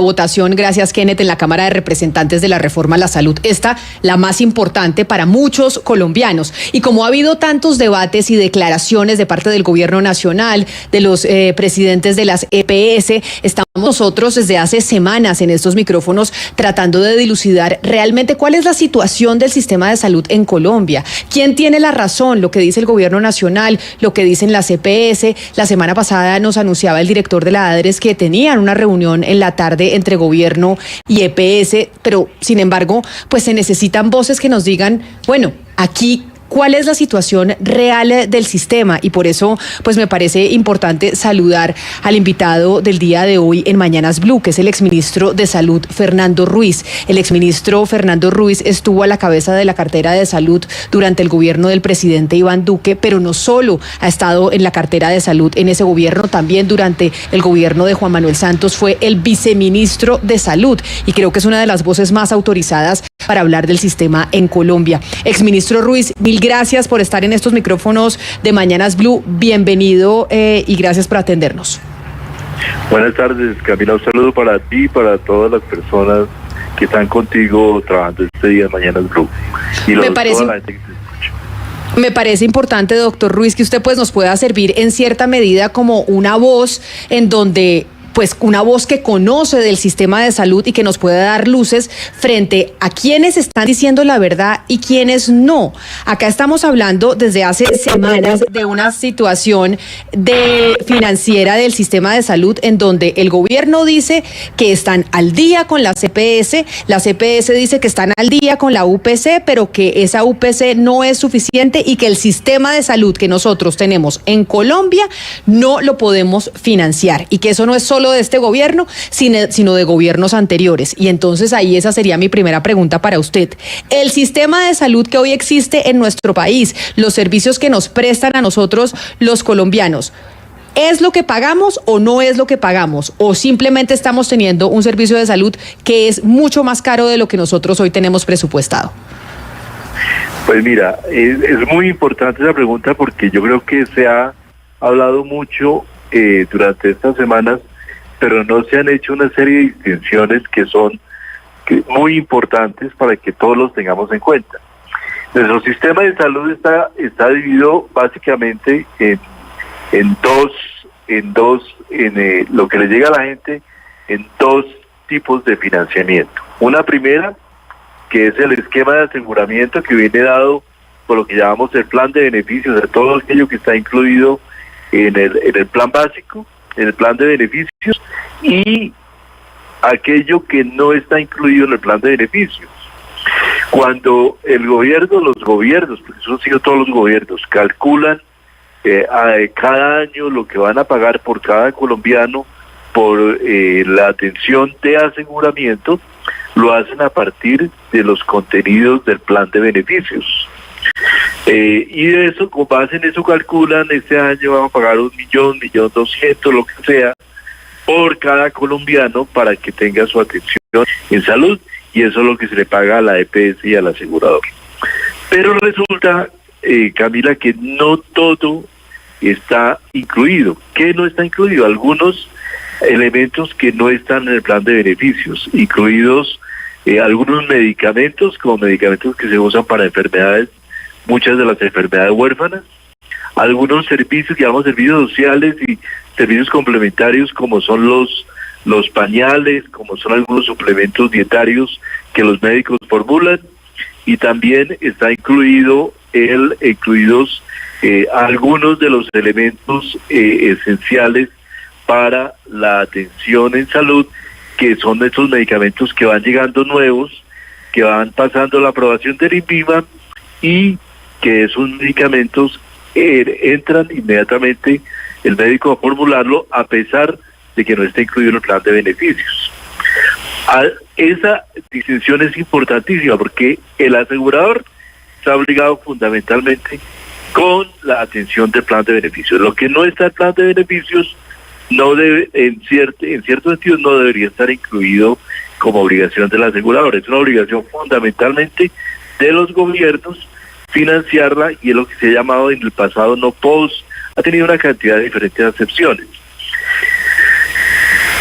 votación, gracias Kenneth, en la Cámara de Representantes de la reforma a la salud. Esta, la más importante para muchos colombianos. Y como ha habido tantos debates y declaraciones de parte del gobierno nacional, de los presidentes de las EPS, estamos nosotros desde hace semanas en estos micrófonos tratando de dilucidar realmente cuál es la situación del sistema de salud en Colombia. ¿Quién tiene la razón? Lo que dice el gobierno nacional, lo que dicen las EPS. La semana pasada nos anunciaba el director de la ADRES que tenían una reunión en la tarde entre gobierno y EPS, pero sin embargo, pues se necesitan voces que nos digan, bueno, aquí ¿cuál es la situación real del sistema? Y por eso, pues me parece importante saludar al invitado del día de hoy en Mañanas Blue, que es el exministro de Salud, Fernando Ruiz. El exministro Fernando Ruiz estuvo a la cabeza de la cartera de salud durante el gobierno del presidente Iván Duque, pero no solo ha estado en la cartera de salud en ese gobierno, también durante el gobierno de Juan Manuel Santos fue el viceministro de Salud, y creo que es una de las voces más autorizadas para hablar del sistema en Colombia. Exministro Ruiz, mil gracias por estar en estos micrófonos de Mañanas Blue. Bienvenido y gracias por atendernos. Buenas tardes, Camila. Un saludo para ti y para todas las personas que están contigo trabajando este día en Mañanas Blue. Y toda la gente que te escucha. Me parece importante, doctor Ruiz, que usted pues nos pueda servir en cierta medida como una voz en donde pues una voz que conoce del sistema de salud y que nos puede dar luces frente a quienes están diciendo la verdad y quienes no. Acá estamos hablando desde hace semanas de una situación financiera del sistema de salud en donde el gobierno dice que están al día con la CPS dice que están al día con la UPC, pero que esa UPC no es suficiente y que el sistema de salud que nosotros tenemos en Colombia no lo podemos financiar y que eso no es solo de este gobierno, sino de gobiernos anteriores. Y entonces ahí esa sería mi primera pregunta para usted. El sistema de salud que hoy existe en nuestro país, los servicios que nos prestan a nosotros los colombianos, ¿es lo que pagamos o no es lo que pagamos? ¿O simplemente estamos teniendo un servicio de salud que es mucho más caro de lo que nosotros hoy tenemos presupuestado? Pues mira, es muy importante esa pregunta porque yo creo que se ha hablado mucho durante estas semanas, pero no se han hecho una serie de distinciones que son muy importantes para que todos los tengamos en cuenta. Nuestro sistema de salud está dividido básicamente en lo que le llega a la gente, en dos tipos de financiamiento. Una primera, que es el esquema de aseguramiento que viene dado por lo que llamamos el plan de beneficios, de todo aquello que está incluido en el plan básico, en el plan de beneficios, y aquello que no está incluido en el plan de beneficios. Cuando los gobiernos, porque eso han sido todos los gobiernos, calculan cada año lo que van a pagar por cada colombiano por la atención de aseguramiento, lo hacen a partir de los contenidos del plan de beneficios. Y de eso, con base en eso calculan, este año vamos a pagar 1.000.000, 1.200.000, lo que sea, por cada colombiano para que tenga su atención en salud, y eso es lo que se le paga a la EPS y al asegurador. Pero resulta, Camila, que no todo está incluido. ¿Qué no está incluido? Algunos elementos que no están en el plan de beneficios, incluidos algunos medicamentos, como medicamentos que se usan para enfermedades, muchas de las enfermedades huérfanas, algunos servicios, llamamos servicios sociales y servicios complementarios, como son los pañales, como son algunos suplementos dietarios que los médicos formulan, y también está incluidos algunos de los elementos esenciales para la atención en salud, que son estos medicamentos que van llegando nuevos, que van pasando la aprobación del INVIMA, y que esos medicamentos entran inmediatamente el médico a formularlo a pesar de que no está incluido en el plan de beneficios. Esa distinción es importantísima porque el asegurador está obligado fundamentalmente con la atención del plan de beneficios. Lo que no está en el plan de beneficios no debe, en cierto sentido, no debería estar incluido como obligación del asegurador. Es una obligación fundamentalmente de los gobiernos financiarla, y es lo que se ha llamado en el pasado no POS. Ha tenido una cantidad de diferentes acepciones.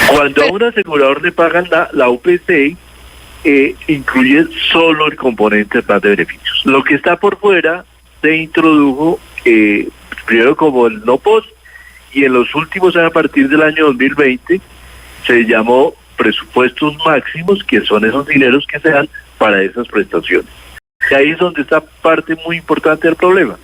Cuando a un asegurador le pagan la UPC, incluye solo el componente del plan de beneficios. Lo que está por fuera se introdujo primero como el no post, y en los últimos años, a partir del año 2020, se llamó presupuestos máximos, que son esos dineros que se dan para esas prestaciones. Y ahí es donde está parte muy importante del problema.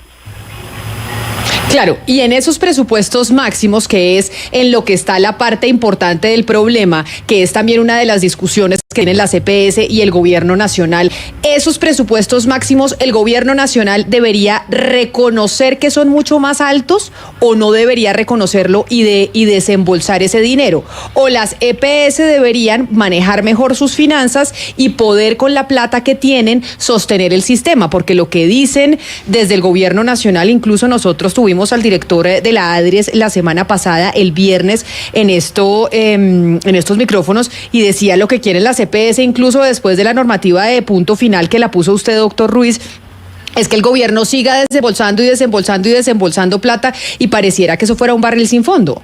Claro, y en esos presupuestos máximos, que es en lo que está la parte importante del problema, que es también una de las discusiones que tienen la CPS y el gobierno nacional, esos presupuestos máximos, ¿el gobierno nacional debería reconocer que son mucho más altos o no debería reconocerlo y desembolsar ese dinero? ¿O las EPS deberían manejar mejor sus finanzas y poder, con la plata que tienen, sostener el sistema? Porque lo que dicen desde el gobierno nacional, incluso nosotros tuvimos al director de la ADRES la semana pasada, el viernes, en estos micrófonos, y decía lo que quieren las CPS, incluso después de la normativa de punto final que la puso usted, doctor Ruiz, es que el gobierno siga desembolsando y desembolsando y desembolsando plata, y pareciera que eso fuera un barril sin fondo.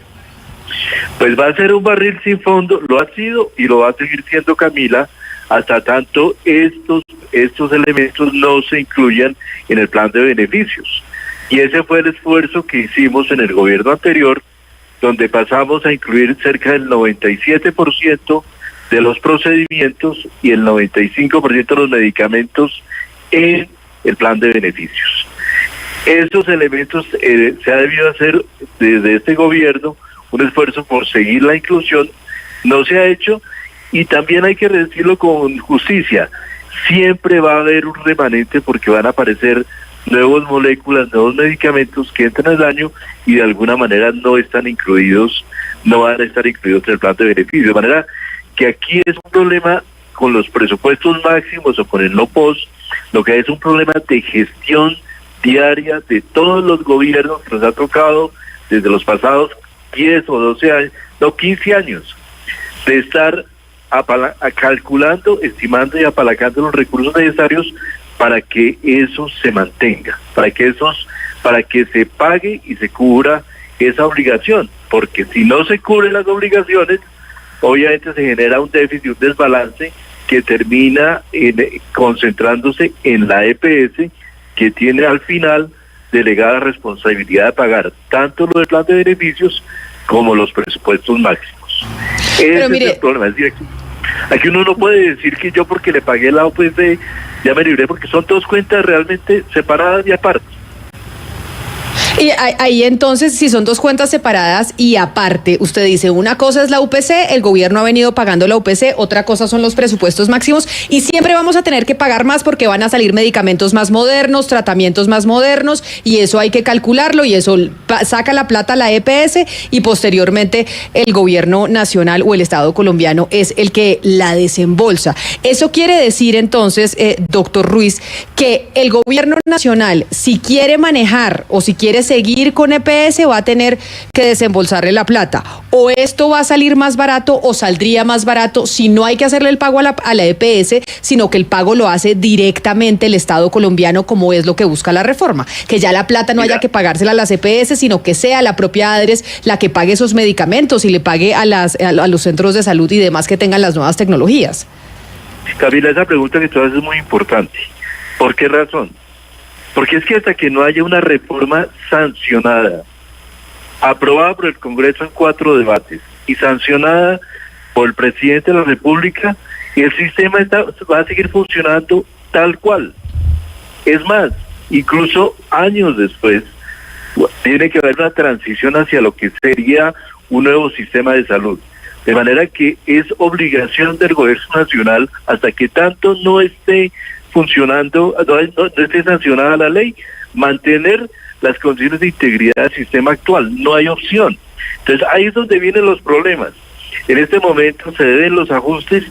Pues va a ser un barril sin fondo, lo ha sido y lo va a seguir siendo, Camila, hasta tanto estos elementos no se incluyan en el plan de beneficios. Y ese fue el esfuerzo que hicimos en el gobierno anterior, donde pasamos a incluir cerca del 97% de los procedimientos y el 95% de los medicamentos en el plan de beneficios. Esos elementos se ha debido hacer desde este gobierno un esfuerzo por seguir la inclusión, no se ha hecho, y también hay que decirlo con justicia, siempre va a haber un remanente porque van a aparecer nuevas moléculas, nuevos medicamentos que entran al año y de alguna manera no están incluidos, no van a estar incluidos en el plan de beneficio. De manera que aquí es un problema con los presupuestos máximos o con el no post, lo que es un problema de gestión diaria de todos los gobiernos que nos ha tocado desde los pasados 10 o 12 años, no 15 años, de estar calculando, estimando y apalancando los recursos necesarios para que eso se mantenga, para que se pague y se cubra esa obligación, porque si no se cubren las obligaciones, obviamente se genera un déficit, un desbalance que termina concentrándose en la EPS, que tiene al final delegada la responsabilidad de pagar tanto lo del plan de beneficios como los presupuestos máximos. Ese es el problema, es directo. Aquí uno no puede decir que yo porque le pagué la OPC ya me libré, porque son dos cuentas realmente separadas y aparte. Y ahí entonces, si son dos cuentas separadas y aparte, usted dice, una cosa es la UPC, el gobierno ha venido pagando la UPC, otra cosa son los presupuestos máximos, y siempre vamos a tener que pagar más porque van a salir medicamentos más modernos, tratamientos más modernos, y eso hay que calcularlo, y eso saca la plata a la EPS, y posteriormente el gobierno nacional o el Estado colombiano es el que la desembolsa. Eso quiere decir entonces, doctor Ruiz, que el gobierno nacional, si quiere manejar o si quiere seguir con EPS, va a tener que desembolsarle la plata. O esto va a salir más barato o saldría más barato si no hay que hacerle el pago a la EPS, sino que el pago lo hace directamente el Estado colombiano, como es lo que busca la reforma. Que ya la plata no haya que pagársela a las EPS, sino que sea la propia ADRES la que pague esos medicamentos y le pague a los centros de salud y demás que tengan las nuevas tecnologías. Camila, esa pregunta que tú haces es muy importante. ¿Por qué razón? Porque es que hasta que no haya una reforma sancionada, aprobada por el Congreso en 4 debates y sancionada por el presidente de la República, el sistema va a seguir funcionando tal cual. Es más, incluso años después, tiene que haber una transición hacia lo que sería un nuevo sistema de salud. De manera que es obligación del gobierno nacional, hasta que tanto no esté funcionando, no esté sancionada la ley, mantener las condiciones de integridad del sistema actual. No hay opción. Entonces ahí es donde vienen los problemas. En este momento se deben los ajustes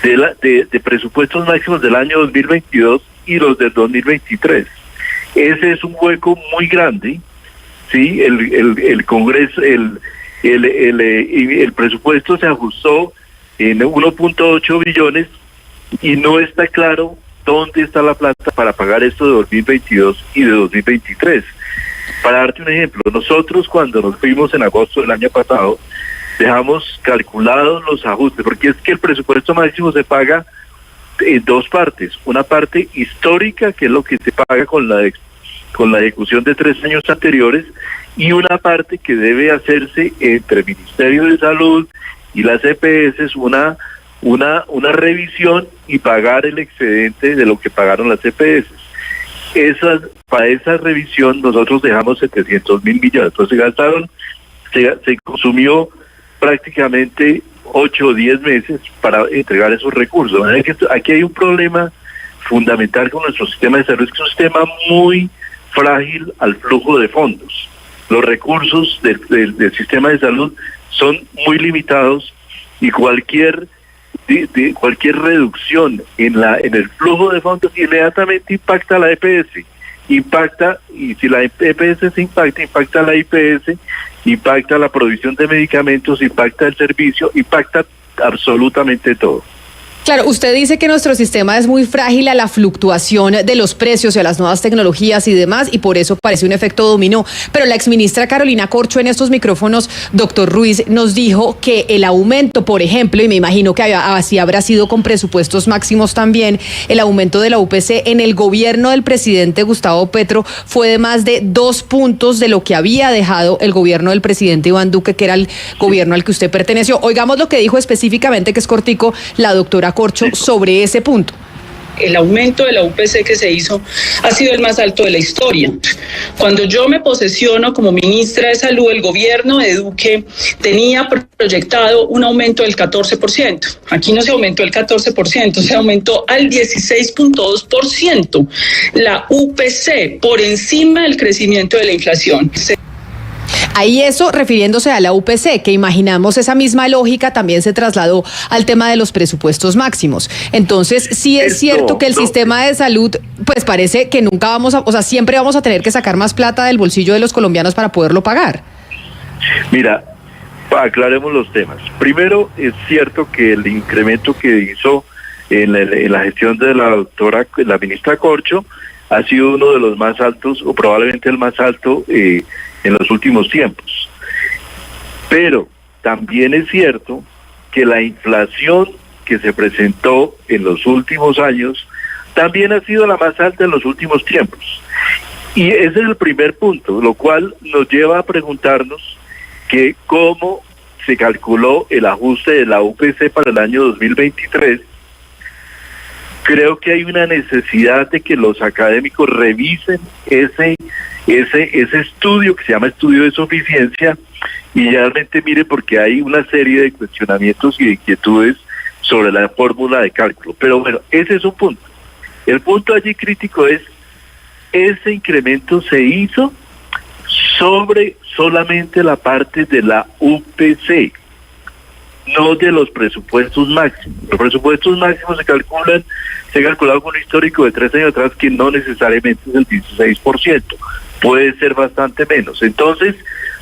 de presupuestos máximos del año 2022 y los del 2023. Ese es un hueco muy grande. Sí, el Congreso, el presupuesto se ajustó en 1.8 billones y no está claro dónde está la plata para pagar esto de 2022 y de 2023. Para darte un ejemplo, nosotros cuando nos fuimos en agosto del año pasado, dejamos calculados los ajustes, porque es que el presupuesto máximo se paga en dos partes, una parte histórica, que es lo que se paga con la ejecución de 3 años anteriores, y una parte que debe hacerse entre el Ministerio de Salud y las EPS, una revisión y pagar el excedente de lo que pagaron las EPS. Para esa revisión nosotros dejamos 700.000 millones, entonces se consumió prácticamente 8 o 10 meses para entregar esos recursos. Aquí hay un problema fundamental con nuestro sistema de salud, es que es un sistema muy frágil al flujo de fondos. Los recursos del sistema de salud son muy limitados y cualquier reducción en el flujo de fondos inmediatamente impacta a la EPS, y si la EPS se impacta a la IPS, impacta la provisión de medicamentos, impacta el servicio, impacta absolutamente todo. Claro, usted dice que nuestro sistema es muy frágil a la fluctuación de los precios y a las nuevas tecnologías y demás, y por eso parece un efecto dominó. Pero la exministra Carolina Corcho en estos micrófonos, doctor Ruiz, nos dijo que el aumento, por ejemplo, y me imagino que así habrá sido con presupuestos máximos también, el aumento de la UPC en el gobierno del presidente Gustavo Petro fue de más de 2 puntos de lo que había dejado el gobierno del presidente Iván Duque, que era el gobierno al que usted perteneció. Oigamos lo que dijo específicamente, que es cortico, la doctora Corcho sobre ese punto. El aumento de la UPC que se hizo ha sido el más alto de la historia. Cuando yo me posesiono como ministra de Salud, el gobierno de Duque tenía proyectado un aumento del 14%. Aquí no se aumentó el 14%, se aumentó al 16.2% la UPC, por encima del crecimiento de la inflación. Ahí eso refiriéndose a la UPC, que imaginamos esa misma lógica también se trasladó al tema de los presupuestos máximos. Entonces, sí es cierto que el sistema de salud, pues parece que nunca siempre vamos a tener que sacar más plata del bolsillo de los colombianos para poderlo pagar. Mira, aclaremos los temas. Primero, es cierto que el incremento que hizo en la gestión de la ministra Corcho, ha sido uno de los más altos, o probablemente el más alto, en los últimos tiempos. Pero también es cierto que la inflación que se presentó en los últimos años también ha sido la más alta en los últimos tiempos. Y ese es el primer punto, lo cual nos lleva a preguntarnos que cómo se calculó el ajuste de la UPC para el año 2023. Creo que hay una necesidad de que los académicos revisen ese estudio que se llama estudio de suficiencia y realmente mire, porque hay una serie de cuestionamientos y de inquietudes sobre la fórmula de cálculo. Pero bueno, ese es un punto. El punto allí crítico es, ese incremento se hizo sobre solamente la parte de la UPC, no de los presupuestos máximos. Los presupuestos máximos se calculado con un histórico de 3 años atrás que no necesariamente es el 16%, puede ser bastante menos. Entonces,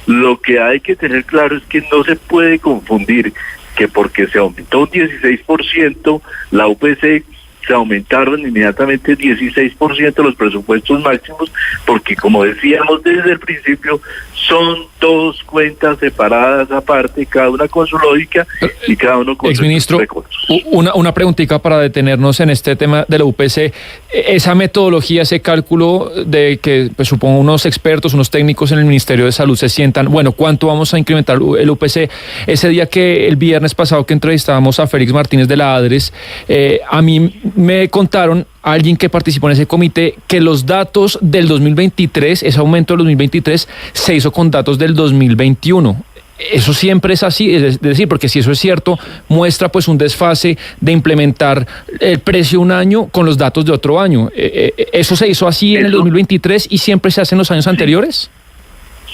lo que hay que tener claro es que no se puede confundir que porque se aumentó un 16% la UPC, se aumentaron inmediatamente 16% los presupuestos máximos, porque como decíamos desde el principio, son 2 cuentas separadas aparte, cada una con su lógica y cada uno con sus recursos. Una preguntita para detenernos en este tema de la UPC. Esa metodología, ese cálculo de que, pues, supongo unos expertos, unos técnicos en el Ministerio de Salud se sientan, bueno, ¿cuánto vamos a incrementar el UPC? Ese día que el viernes pasado que entrevistábamos a Félix Martínez de la ADRES, a mí me contaron, alguien que participó en ese comité, que los datos del 2023, ese aumento del 2023, se hizo con datos del 2021. Eso siempre es así, es decir, porque si eso es cierto, muestra pues un desfase de implementar el precio un año con los datos de otro año. ¿Eso se hizo así en el 2023 y siempre se hace en los años anteriores?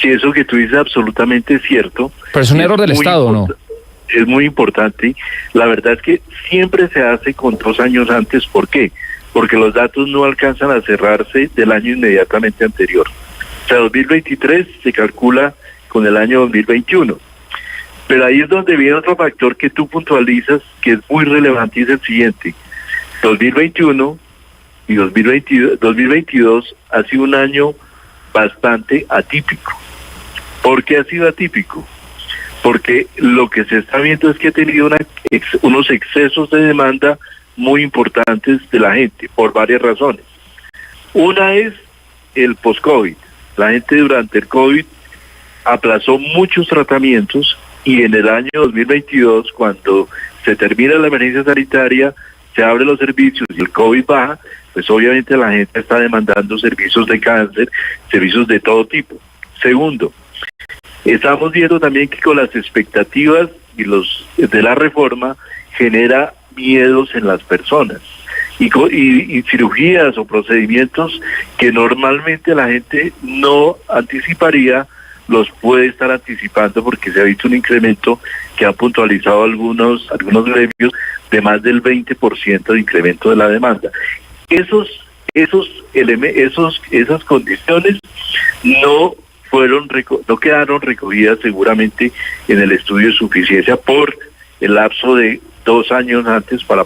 Sí, eso que tú dices es absolutamente cierto. Pero es un error del Estado, ¿no? Es muy importante. La verdad es que siempre se hace con 2 años antes. ¿Por qué? Porque los datos no alcanzan a cerrarse del año inmediatamente anterior. O sea, 2023 se calcula con el año 2021. Pero ahí es donde viene otro factor que tú puntualizas, que es muy relevante, y es el siguiente. 2021 y 2022 ha sido un año bastante atípico. ¿Por qué ha sido atípico? porque lo que se está viendo es que ha tenido unos excesos de demanda muy importantes de la gente, por varias razones. Una es el post-COVID. La gente durante el COVID aplazó muchos tratamientos y en el año 2022, cuando se termina la emergencia sanitaria, se abren los servicios y el COVID baja, pues obviamente la gente está demandando servicios de cáncer, servicios de todo tipo. Segundo, estamos viendo también que con las expectativas de la reforma genera miedos en las personas y cirugías o procedimientos que normalmente la gente no anticiparía, los puede estar anticipando porque se ha visto un incremento que han puntualizado algunos gremios de más del 20% de incremento de la demanda. Esas condiciones no quedaron recogidas seguramente en el estudio de suficiencia por el lapso de 2 años antes para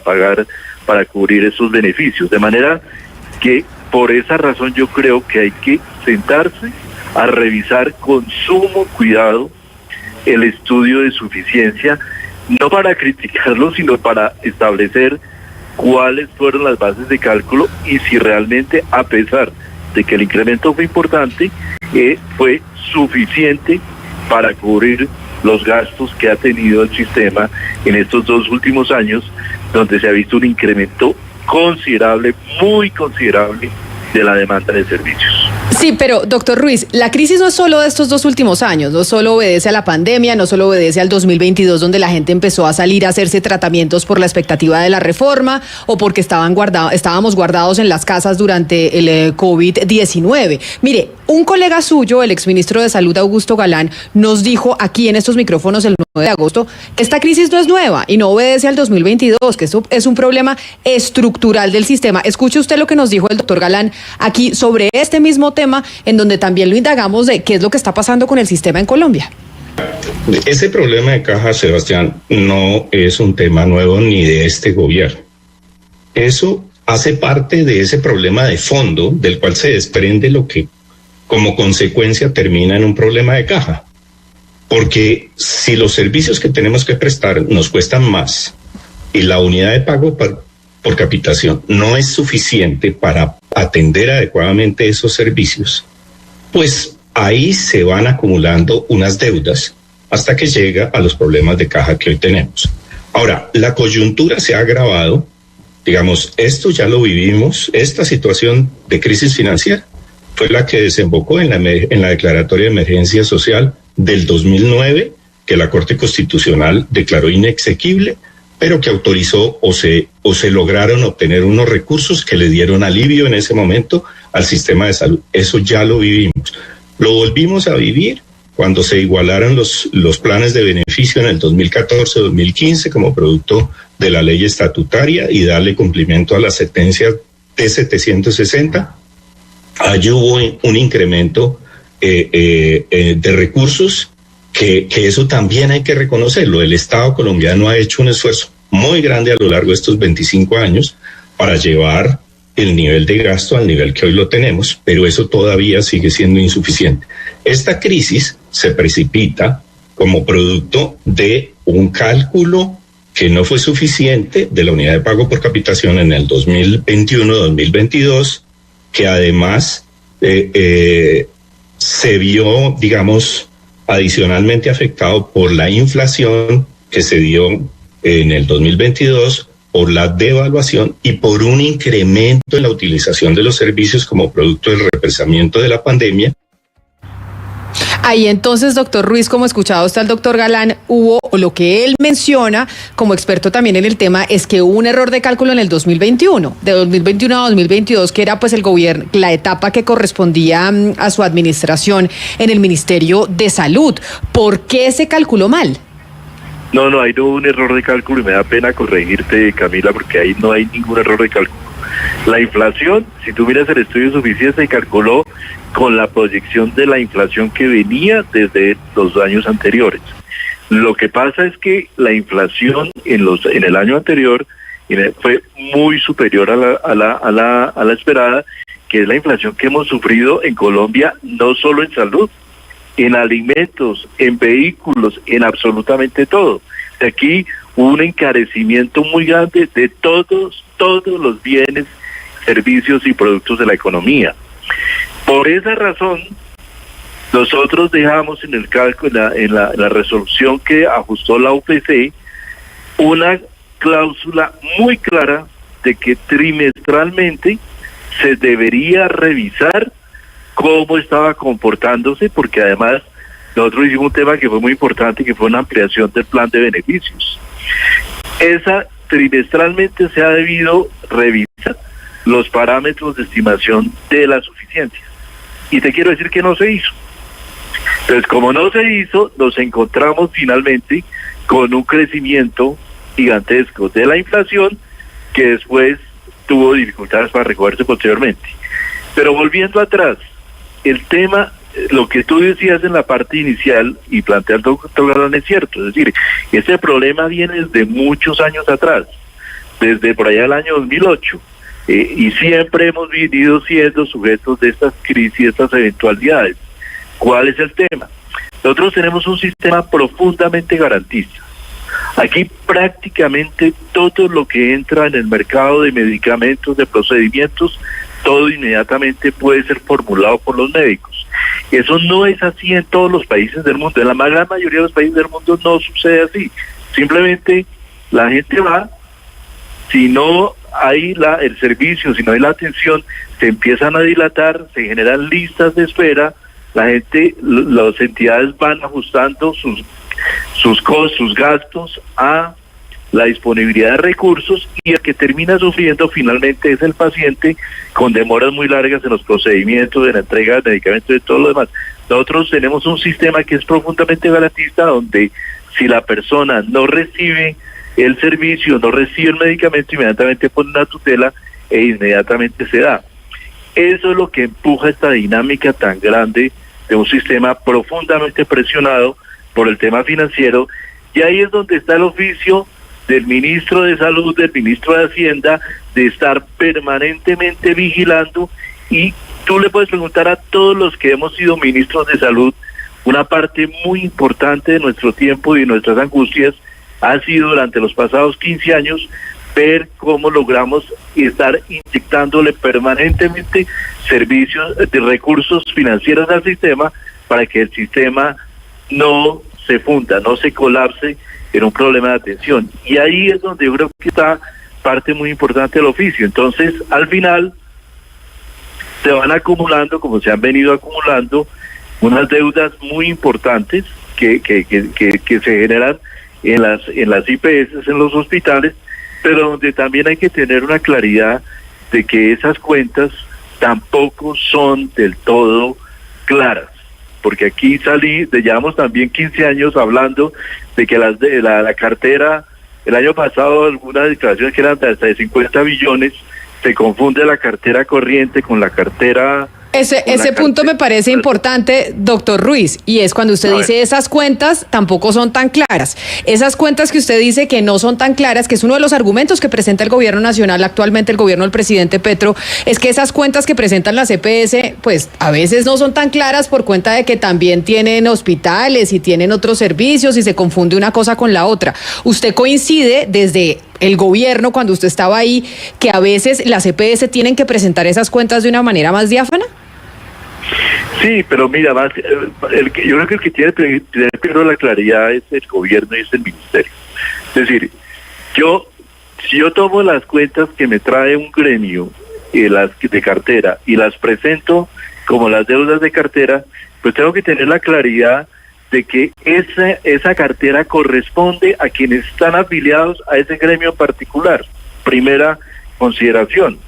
cubrir esos beneficios. De manera que por esa razón yo creo que hay que sentarse a revisar con sumo cuidado el estudio de suficiencia, no para criticarlo, sino para establecer cuáles fueron las bases de cálculo y si realmente, a pesar de que el incremento fue importante, fue suficiente para cubrir los gastos que ha tenido el sistema en estos 2 últimos años, donde se ha visto un incremento considerable, muy considerable, de la demanda de servicios. Sí, pero doctor Ruiz, la crisis no es solo de estos 2 últimos años, no solo obedece a la pandemia, no solo obedece al 2022, donde la gente empezó a salir a hacerse tratamientos por la expectativa de la reforma o porque estábamos guardados en las casas durante el COVID-19. Mire, un colega suyo, el exministro de Salud, Augusto Galán, nos dijo aquí en estos micrófonos el 9 de agosto que esta crisis no es nueva y no obedece al 2022, que esto es un problema estructural del sistema. Escuche usted lo que nos dijo el doctor Galán aquí sobre este mismo tema, en donde también lo indagamos de qué es lo que está pasando con el sistema en Colombia. Ese problema de caja, Sebastián, no es un tema nuevo ni de este gobierno. Eso hace parte de ese problema de fondo del cual se desprende lo que como consecuencia termina en un problema de caja. Porque si los servicios que tenemos que prestar nos cuestan más y la unidad de pago por capitación no es suficiente para atender adecuadamente esos servicios, pues ahí se van acumulando unas deudas hasta que llega a los problemas de caja que hoy tenemos. Ahora, la coyuntura se ha agravado, digamos, esto ya lo vivimos, esta situación de crisis financiera fue la que desembocó en la declaratoria de emergencia social del 2009, que la Corte Constitucional declaró inexequible, pero que autorizó o se lograron obtener unos recursos que le dieron alivio en ese momento al sistema de salud. Eso ya lo vivimos. Lo volvimos a vivir cuando se igualaron los planes de beneficio en el 2014-2015 como producto de la ley estatutaria y darle cumplimiento a la sentencia T760. Allí hubo un incremento de recursos que eso también hay que reconocerlo. El Estado colombiano ha hecho un esfuerzo muy grande a lo largo de estos 25 años para llevar el nivel de gasto al nivel que hoy lo tenemos, pero eso todavía sigue siendo insuficiente. Esta crisis se precipita como producto de un cálculo que no fue suficiente de la unidad de pago por capitación en el 2021-2022, que además se vio, digamos, adicionalmente afectado por la inflación que se dio en el 2022, por la devaluación y por un incremento en la utilización de los servicios como producto del represamiento de la pandemia. Ahí entonces, doctor Ruiz, como escuchaba usted al doctor Galán, hubo, o lo que él menciona como experto también en el tema, es que hubo un error de cálculo en el 2021, de 2021 a 2022, que era pues el gobierno, la etapa que correspondía a su administración en el Ministerio de Salud. ¿Por qué se calculó mal? No, ahí no hubo un error de cálculo y me da pena corregirte, Camila, porque ahí no hay ningún error de cálculo. La inflación, si tú miras el estudio de suficiencia, se calculó con la proyección de la inflación que venía desde los años anteriores. Lo que pasa es que la inflación en el año anterior fue muy superior a la esperada, que es la inflación que hemos sufrido en Colombia, no solo en salud, en alimentos, en vehículos, en absolutamente todo. Aquí hubo un encarecimiento muy grande de todos los bienes, servicios y productos de la economía. Por esa razón, nosotros dejamos en el cálculo, en la resolución que ajustó la UPC, una cláusula muy clara de que trimestralmente se debería revisar cómo estaba comportándose, porque además nosotros hicimos un tema que fue muy importante, que fue una ampliación del plan de beneficios. Esa trimestralmente se ha debido revisar los parámetros de estimación de la suficiencia. Y te quiero decir que no se hizo. Entonces, como no se hizo, nos encontramos finalmente con un crecimiento gigantesco de la inflación que después tuvo dificultades para recogerse posteriormente. Pero volviendo atrás, el tema, lo que tú decías en la parte inicial y plantea el doctor Galán es cierto, es decir, este problema viene desde muchos años atrás, desde por allá el año 2008, y siempre hemos venido siendo sujetos de estas crisis, de estas eventualidades. ¿Cuál es el tema? Nosotros tenemos un sistema profundamente garantista. Aquí prácticamente todo lo que entra en el mercado de medicamentos, de procedimientos, todo inmediatamente puede ser formulado por los médicos. Eso no es así en todos los países del mundo. En la gran mayoría de los países del mundo no sucede así. Simplemente la gente va, si no hay el servicio, si no hay la atención, se empiezan a dilatar, se generan listas de espera, la gente, las entidades van ajustando sus costos, sus gastos a la disponibilidad de recursos, y el que termina sufriendo finalmente es el paciente, con demoras muy largas en los procedimientos, en la entrega de medicamentos y todo lo demás. Nosotros tenemos un sistema que es profundamente garantista, donde si la persona no recibe el servicio, no recibe el medicamento, inmediatamente pone una tutela e inmediatamente se da. Eso es lo que empuja esta dinámica tan grande de un sistema profundamente presionado por el tema financiero, y ahí es donde está el oficio del ministro de Salud, del ministro de Hacienda, de estar permanentemente vigilando. Y tú le puedes preguntar a todos los que hemos sido ministros de Salud, una parte muy importante de nuestro tiempo y de nuestras angustias ha sido durante los pasados 15 años ver cómo logramos estar inyectándole permanentemente servicios de recursos financieros al sistema para que el sistema no se funda, no se colapse en un problema de atención. Y ahí es donde yo creo que está parte muy importante del oficio. Entonces, al final, se van acumulando, como se han venido acumulando, unas deudas muy importantes que se generan en las IPS, en los hospitales, pero donde también hay que tener una claridad de que esas cuentas tampoco son del todo claras, porque aquí llevamos también 15 años hablando de que la cartera, el año pasado algunas declaraciones que eran hasta de 50 billones, se confunde la cartera corriente con la cartera... Ese punto me parece importante, doctor Ruiz, y es cuando usted dice esas cuentas tampoco son tan claras. Esas cuentas que usted dice que no son tan claras, que es uno de los argumentos que presenta el gobierno nacional, actualmente el gobierno del presidente Petro, es que esas cuentas que presentan las EPS, pues a veces no son tan claras por cuenta de que también tienen hospitales y tienen otros servicios y se confunde una cosa con la otra. ¿Usted coincide desde el gobierno, cuando usted estaba ahí, que a veces las EPS tienen que presentar esas cuentas de una manera más diáfana? Sí, pero mira, más, yo creo que el que tiene primero la claridad es el gobierno y es el ministerio. Es decir, si yo tomo las cuentas que me trae un gremio, las de cartera, y las presento como las deudas de cartera, pues tengo que tener la claridad de que esa cartera corresponde a quienes están afiliados a ese gremio en particular. Primera consideración.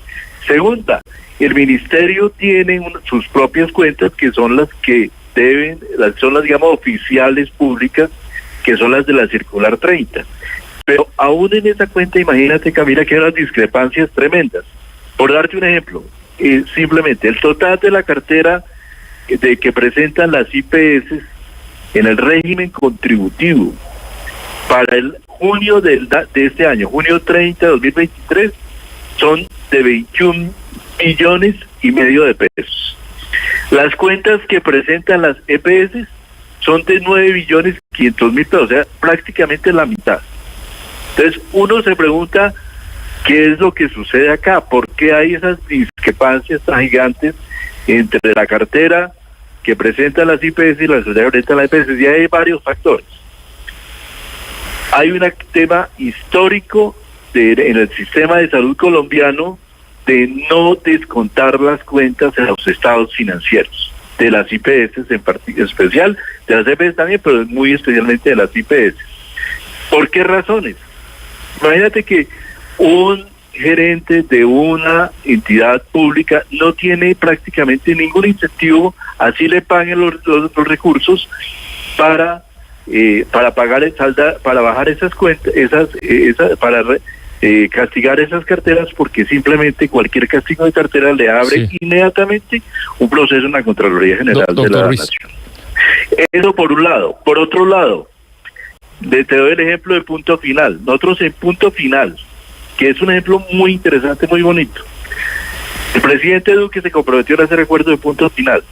Segunda, el ministerio tiene sus propias cuentas, que son las que son las, digamos, oficiales públicas, que son las de la circular 30. Pero aún en esa cuenta, imagínate, Camila, que hay unas discrepancias tremendas. Por darte un ejemplo, simplemente el total de la cartera que presentan las IPS en el régimen contributivo para el junio de este año, junio 30 de 2023, son de 21,5 millones de pesos. Las cuentas que presentan las EPS son de 9.500.000 pesos, o sea, prácticamente la mitad. Entonces, uno se pregunta qué es lo que sucede acá, por qué hay esas discrepancias tan gigantes entre la cartera que presenta las IPS y la sociedad que presenta la IPS, y hay varios factores. Hay un tema histórico en el sistema de salud colombiano de no descontar las cuentas en los estados financieros, de las IPS en especial, de las EPS también, pero muy especialmente de las IPS. ¿Por qué razones? Imagínate que un gerente de una entidad pública no tiene prácticamente ningún incentivo, así le paguen los recursos para pagar para bajar esas cuentas, para castigar esas carteras, porque simplemente cualquier castigo de cartera le abre inmediatamente un proceso en la Contraloría General de la Nación. Eso por un lado. Por otro lado, te doy el ejemplo de Punto Final. Nosotros en Punto Final, que es un ejemplo muy interesante, muy bonito, el presidente Duque se comprometió a hacer acuerdo de Punto Final.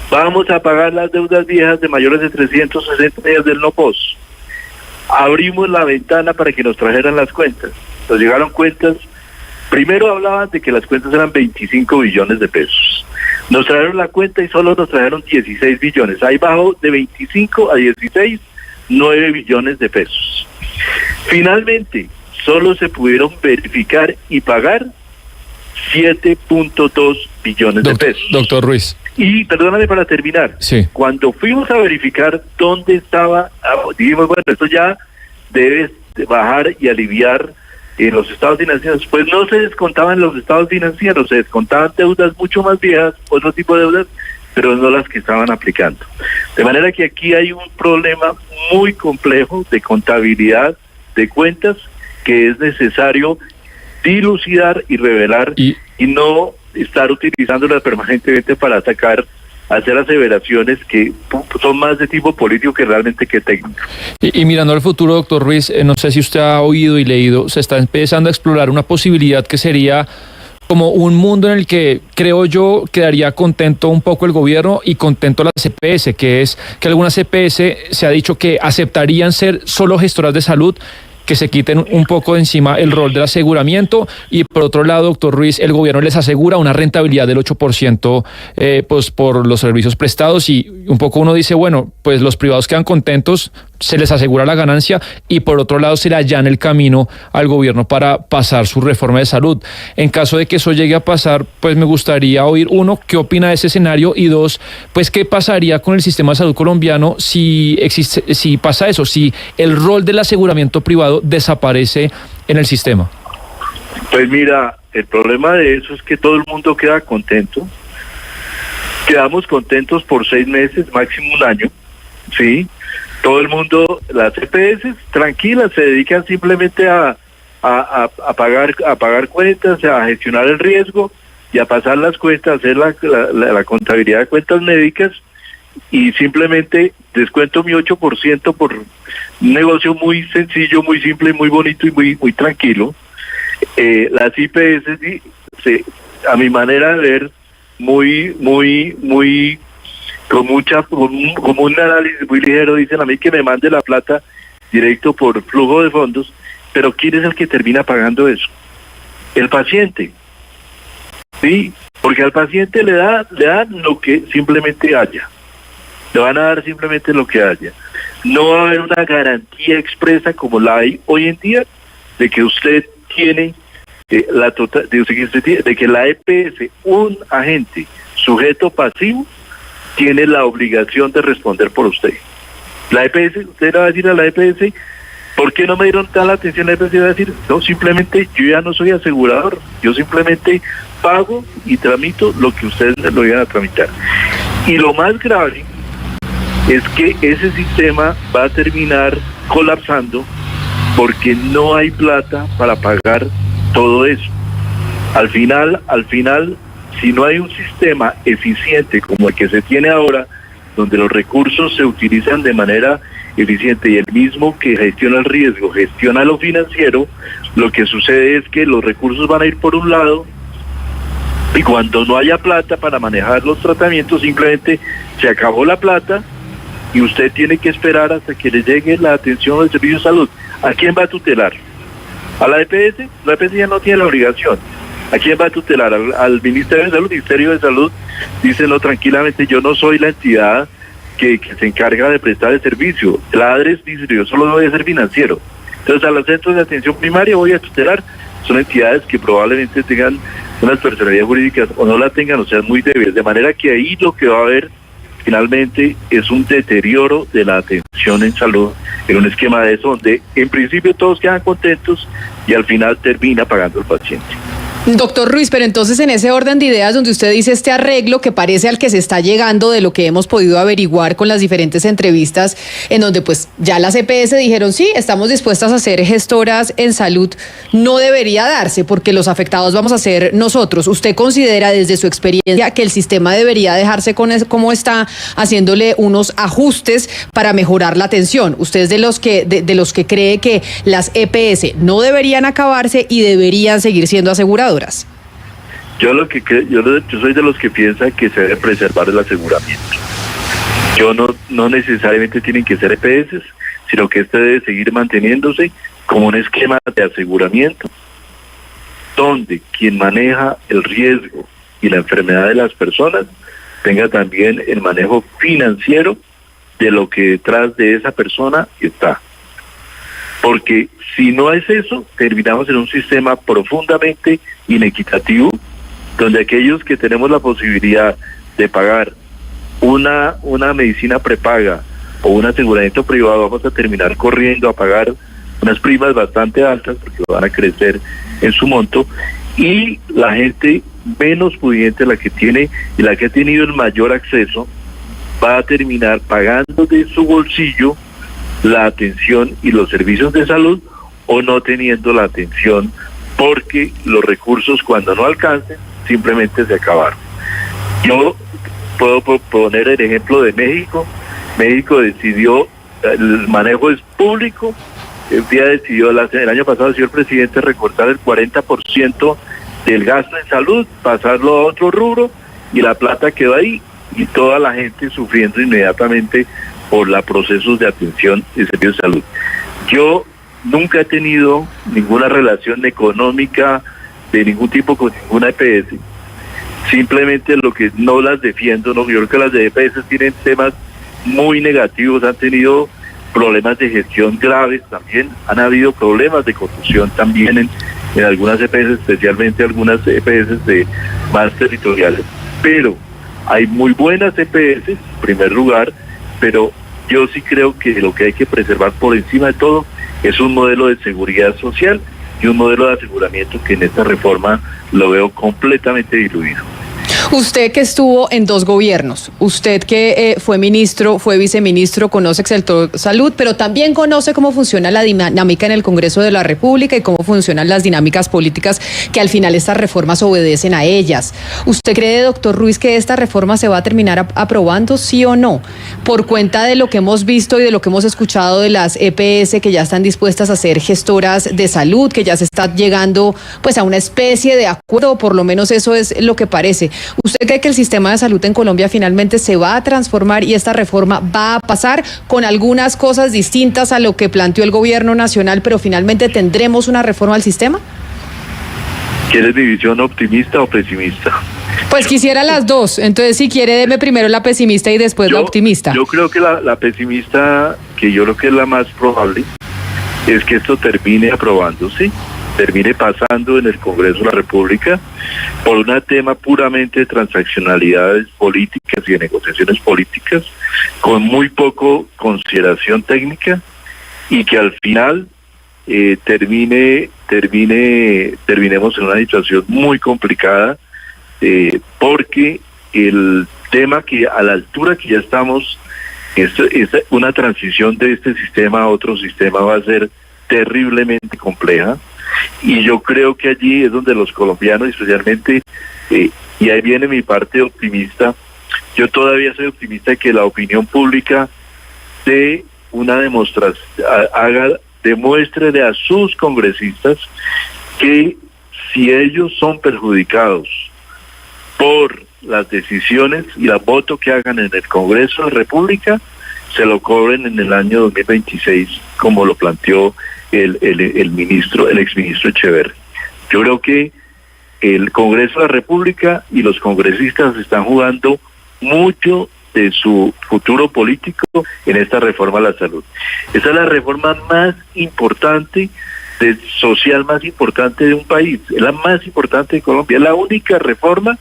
Vamos a pagar las deudas viejas de mayores de 360 días del NOPOS. Abrimos la ventana para que nos trajeran las cuentas. Nos llegaron cuentas, primero hablaban de que las cuentas eran 25 billones de pesos. Nos trajeron la cuenta y solo nos trajeron 16 billones. Ahí bajó de 25 a 16, 9 billones de pesos. Finalmente, solo se pudieron verificar y pagar 7.2 billones de pesos. Doctor Ruiz. Y perdóname para terminar, cuando fuimos a verificar dónde estaba, dijimos, bueno, esto ya debe bajar y aliviar en los estados financieros. Pues no se descontaban los estados financieros, se descontaban deudas mucho más viejas, otro tipo de deudas, pero no las que estaban aplicando. De manera que aquí hay un problema muy complejo de contabilidad de cuentas que es necesario dilucidar y revelar y no estar utilizándolas permanentemente para hacer aseveraciones que son más de tipo político que realmente que técnico. Y mirando al futuro, doctor Ruiz, no sé si usted ha oído y leído, se está empezando a explorar una posibilidad que sería como un mundo en el que, creo yo, quedaría contento un poco el gobierno y contento las EPS, que es que algunas EPS se ha dicho que aceptarían ser solo gestoras de salud, que se quiten un poco de encima el rol del aseguramiento, y por otro lado, doctor Ruiz, el gobierno les asegura una rentabilidad del 8% pues por los servicios prestados, y un poco uno dice, bueno, pues los privados quedan contentos, se les asegura la ganancia, y por otro lado se le allana el camino al gobierno para pasar su reforma de salud. En caso de que eso llegue a pasar, pues me gustaría oír, uno, qué opina de ese escenario, y dos, pues qué pasaría con el sistema de salud colombiano si pasa eso, si el rol del aseguramiento privado desaparece en el sistema. Pues mira, el problema de eso es que todo el mundo queda contento. Quedamos contentos por 6 meses, máximo un año, ¿sí? Todo el mundo, las EPS tranquilas, se dedican simplemente a pagar cuentas, a gestionar el riesgo y a pasar las cuentas, a hacer la contabilidad de cuentas médicas, y simplemente descuento mi 8% por un negocio muy sencillo, muy simple, muy bonito y muy tranquilo. Las IPS, a mi manera de ver, como un análisis muy ligero, dicen a mí que me mande la plata directo por flujo de fondos, pero ¿quién es el que termina pagando eso? El paciente, ¿sí? Porque al paciente le dan lo que simplemente haya, le van a dar simplemente lo que haya. No va a haber una garantía expresa como la hay hoy en día de que usted tiene de que la EPS, un agente sujeto pasivo, tiene la obligación de responder por usted. La EPS, usted le va a decir a la EPS, ¿por qué no me dieron tal atención? La EPS va a decir, no, simplemente yo ya no soy asegurador, yo simplemente pago y tramito lo que ustedes lo iban a tramitar. Y lo más grave es que ese sistema va a terminar colapsando porque no hay plata para pagar todo eso. Al final, si no hay un sistema eficiente como el que se tiene ahora, donde los recursos se utilizan de manera eficiente y el mismo que gestiona el riesgo gestiona lo financiero, lo que sucede es que los recursos van a ir por un lado, y cuando no haya plata para manejar los tratamientos, simplemente se acabó la plata y usted tiene que esperar hasta que le llegue la atención del servicio de salud. ¿A quién va a tutelar? ¿A la EPS? La EPS ya no tiene la obligación. ¿A quién va a tutelar? Al Ministerio de Salud. El Ministerio de Salud dice, no, tranquilamente, yo no soy la entidad que se encarga de prestar el servicio. La ADRES dice, yo solo voy a ser financiero. Entonces, a los centros de atención primaria voy a tutelar. Son entidades que probablemente tengan unas personalidades jurídicas o no la tengan, o sea, muy débiles. De manera que ahí lo que va a haber finalmente es un deterioro de la atención en salud, en un esquema de eso donde en principio todos quedan contentos y al final termina pagando el paciente. Doctor Ruiz, pero entonces en ese orden de ideas donde usted dice este arreglo que parece al que se está llegando de lo que hemos podido averiguar con las diferentes entrevistas, en donde pues ya las EPS dijeron sí, estamos dispuestas a ser gestoras en salud, no debería darse porque los afectados vamos a ser nosotros. ¿Usted considera desde su experiencia que el sistema debería dejarse como está, haciéndole unos ajustes para mejorar la atención? ¿Usted es de los que cree que las EPS no deberían acabarse y deberían seguir siendo aseguradoras? Yo soy de los que piensan que se debe preservar el aseguramiento. No necesariamente tienen que ser EPS, sino que este debe seguir manteniéndose como un esquema de aseguramiento, donde quien maneja el riesgo y la enfermedad de las personas tenga también el manejo financiero de lo que detrás de esa persona está. Porque si no es eso, terminamos en un sistema profundamente inequitativo, donde aquellos que tenemos la posibilidad de pagar una medicina prepaga o un aseguramiento privado, vamos a terminar corriendo a pagar unas primas bastante altas, porque van a crecer en su monto, y la gente menos pudiente, la que tiene y la que ha tenido el mayor acceso, va a terminar pagando de su bolsillo la atención y los servicios de salud, o no teniendo la atención porque los recursos, cuando no alcancen, simplemente se acabaron. Yo puedo poner el ejemplo de México. México decidió, el manejo es público, el año pasado decidió el presidente recortar el 40% del gasto en salud, pasarlo a otro rubro, y la plata quedó ahí, y toda la gente sufriendo inmediatamente por los procesos de atención y servicios de salud. Yo nunca he tenido ninguna relación económica de ningún tipo con ninguna EPS. Simplemente lo que no las defiendo, no, yo creo que las de EPS tienen temas muy negativos, han tenido problemas de gestión graves también, han habido problemas de corrupción también en algunas EPS, especialmente algunas EPS más territoriales. Pero hay muy buenas EPS, en primer lugar, pero yo sí creo que lo que hay que preservar por encima de todo es un modelo de seguridad social y un modelo de aseguramiento que en esta reforma lo veo completamente diluido. Usted que estuvo en 2 gobiernos, usted que fue ministro, fue viceministro, conoce el sector salud, pero también conoce cómo funciona la dinámica en el Congreso de la República y cómo funcionan las dinámicas políticas que al final estas reformas obedecen a ellas. ¿Usted cree, doctor Ruiz, que esta reforma se va a terminar aprobando, sí o no? Por cuenta de lo que hemos visto y de lo que hemos escuchado de las EPS que ya están dispuestas a ser gestoras de salud, que ya se está llegando pues a una especie de acuerdo, por lo menos eso es lo que parece. ¿Usted cree que el sistema de salud en Colombia finalmente se va a transformar y esta reforma va a pasar con algunas cosas distintas a lo que planteó el gobierno nacional, pero finalmente tendremos una reforma al sistema? ¿Quieres mi visión optimista o pesimista? Pues quisiera las dos, entonces si quiere deme primero la pesimista y después la optimista. Yo creo que la pesimista, que yo creo que es la más probable, es que esto termine aprobándose, termine pasando en el Congreso de la República por un tema puramente de transaccionalidades políticas y de negociaciones políticas, con muy poco consideración técnica, y que al final terminemos en una situación muy complicada, porque el tema que a la altura que ya estamos, es una transición de este sistema a otro sistema va a ser terriblemente compleja. Y yo creo que allí es donde los colombianos, especialmente, y ahí viene mi optimista, yo todavía soy optimista de que la opinión pública dé una demostración, demuestre a sus congresistas que si ellos son perjudicados por las decisiones y el voto que hagan en el Congreso de la República, se lo cobren en el año 2026, como lo planteó el exministro Echeverri. Yo creo que el Congreso de la República y los congresistas están jugando mucho de su futuro político en esta reforma a la salud. Esa es la reforma más importante, social más importante de un país, es la más importante de Colombia, es la única reforma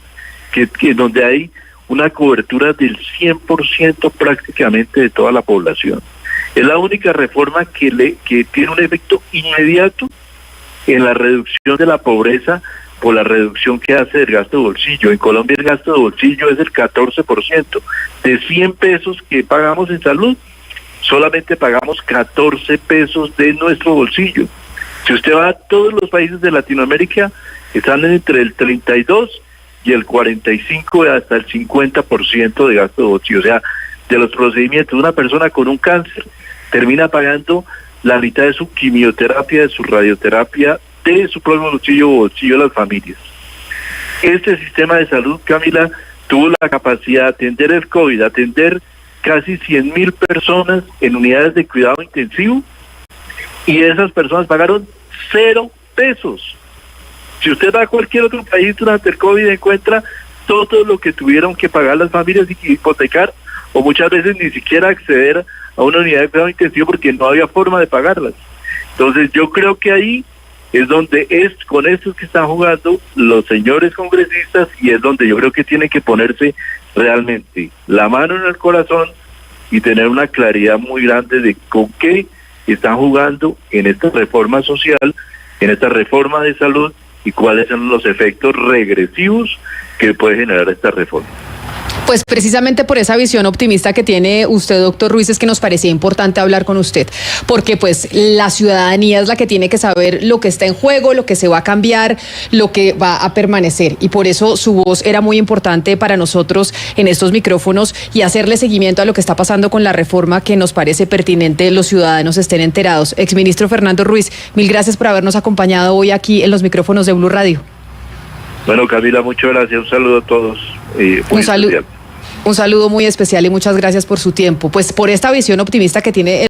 que donde hay una cobertura del 100% prácticamente de toda la población. Es la única reforma que tiene un efecto inmediato en la reducción de la pobreza por la reducción que hace del gasto de bolsillo. En Colombia el gasto de bolsillo es el 14%. De 100 pesos que pagamos en salud, solamente pagamos 14 pesos de nuestro bolsillo. Si usted va a todos los países de Latinoamérica, están entre el 32 y el 45 hasta el 50% de gasto de bolsillo. O sea, de los procedimientos, una persona con un cáncer termina pagando la mitad de su quimioterapia, de su radioterapia, de su propio bolsillo de las familias. Este sistema de salud, Camila, tuvo la capacidad de atender el COVID, atender casi 100.000 personas en unidades de cuidado intensivo, y esas personas pagaron 0 pesos. Si usted va a cualquier otro país durante el COVID, encuentra todo lo que tuvieron que pagar las familias y hipotecar, o muchas veces ni siquiera acceder a una unidad de cuidado intensivo porque no había forma de pagarlas. Entonces yo creo que ahí es donde con estos que están jugando los señores congresistas, y es donde yo creo que tienen que ponerse realmente la mano en el corazón y tener una claridad muy grande de con qué están jugando en esta reforma social, en esta reforma de salud, y cuáles son los efectos regresivos que puede generar esta reforma. Pues precisamente por esa visión optimista que tiene usted, doctor Ruiz, es que nos parecía importante hablar con usted, porque pues la ciudadanía es la que tiene que saber lo que está en juego, lo que se va a cambiar, lo que va a permanecer, y por eso su voz era muy importante para nosotros en estos micrófonos y hacerle seguimiento a lo que está pasando con la reforma, que nos parece pertinente los ciudadanos estén enterados. Exministro Fernando Ruiz, mil gracias por habernos acompañado hoy aquí en los micrófonos de Blue Radio. Bueno, Camila, muchas gracias, un saludo a todos. Un saludo muy especial y muchas gracias por su tiempo. Pues por esta visión optimista que tiene